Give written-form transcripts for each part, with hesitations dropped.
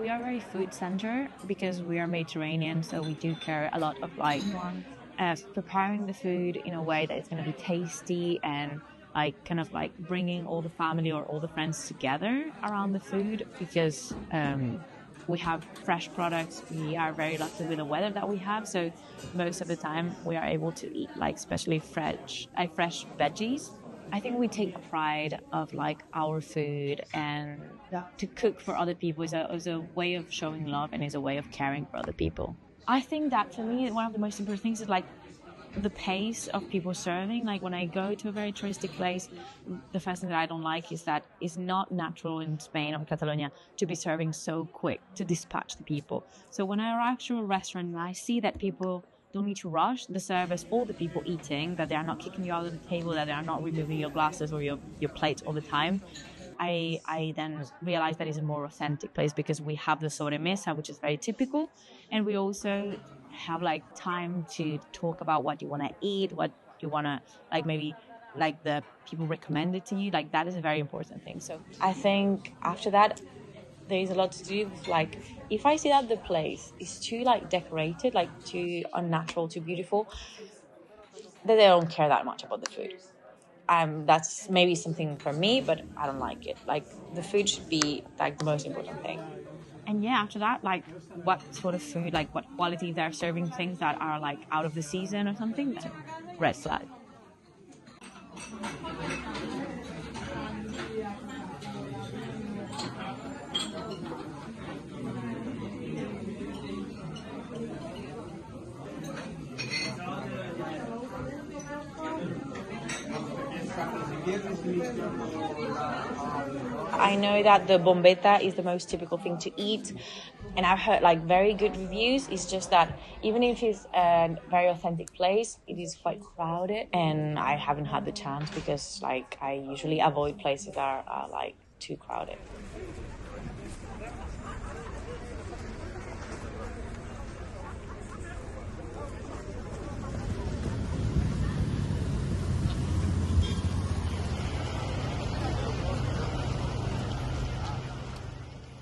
we are very food centered because we are Mediterranean, so we do care a lot of like preparing the food in a way that it's going to be tasty and like kind of like bringing all the family or all the friends together around the food because we have fresh products. We are very lucky with the weather that we have, so most of the time we are able to eat like especially fresh veggies. I think we take pride of like our food, and to cook for other people is a way of showing love and is a way of caring for other people. I think that for me, one of the most important things is like the pace of people serving. Like when I go to a very touristic place, the first thing that I don't like is that it's not natural in Spain or Catalonia to be serving so quick to dispatch the people. So when I arrive to a restaurant and I see that people don't need to rush the service or the people eating, that they are not kicking you out of the table, that they are not removing your glasses or your plates all the time, I then realized that it's a more authentic place because we have the sobremesa, which is very typical, and we also have like time to talk about what you want to eat, what you want to like maybe like the people recommend it to you. Like that is a very important thing. So I think after that there is a lot to do with like if I see that the place is too like decorated, like too unnatural, too beautiful, then they don't care that much about the food. That's maybe something for me, but I don't like it. Like the food should be like the most important thing. And yeah, after that, like what sort of food, like what quality they're serving things that are like out of the season or something, then red flag. I know that the bombeta is the most typical thing to eat, and I've heard like very good reviews. It's just that even if it's a very authentic place, it is quite crowded, and I haven't had the chance because like I usually avoid places that are like too crowded.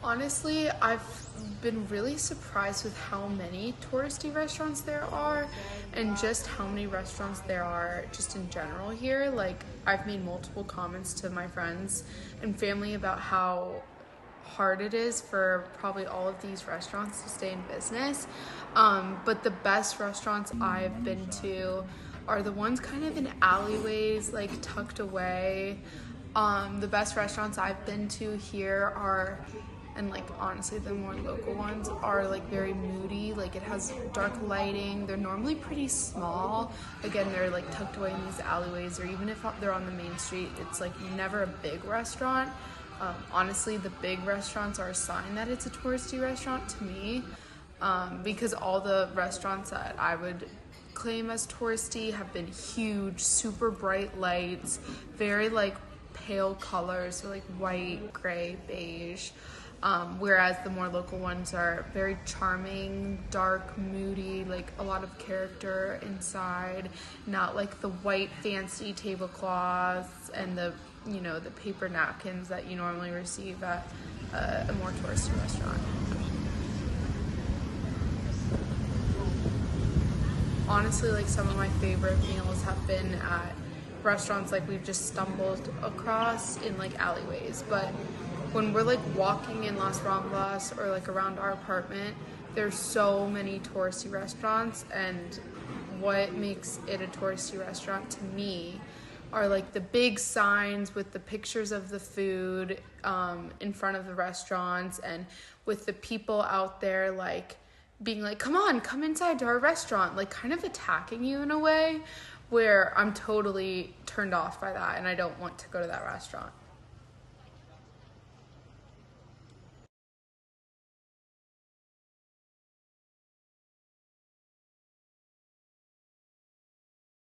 Honestly, I've been really surprised with how many touristy restaurants there are and just how many restaurants there are just in general here. Like, I've made multiple comments to my friends and family about how hard it is for probably all of these restaurants to stay in business. But the best restaurants I've been to are the ones kind of in alleyways, like tucked away. The best restaurants I've been to here are, and like honestly the more local ones are like very moody, like it has dark lighting. They're normally pretty small. Again, they're like tucked away in these alleyways, or even if they're on the main street, it's like never a big restaurant. Honestly, the big restaurants are a sign that it's a touristy restaurant to me, because all the restaurants that I would claim as touristy have been huge, super bright lights, very like pale colors, so like white, gray, beige. Whereas the more local ones are very charming, dark, moody, like a lot of character inside, not like the white fancy tablecloths and the paper napkins that you normally receive at a more touristy restaurant. Honestly, like some of my favorite meals have been at restaurants like we've just stumbled across in like alleyways, but when we're like walking in Las Ramblas or like around our apartment, there's so many touristy restaurants, and what makes it a touristy restaurant to me are like the big signs with the pictures of the food in front of the restaurants, and with the people out there like being like, come on, come inside to our restaurant, like kind of attacking you in a way where I'm totally turned off by that and I don't want to go to that restaurant.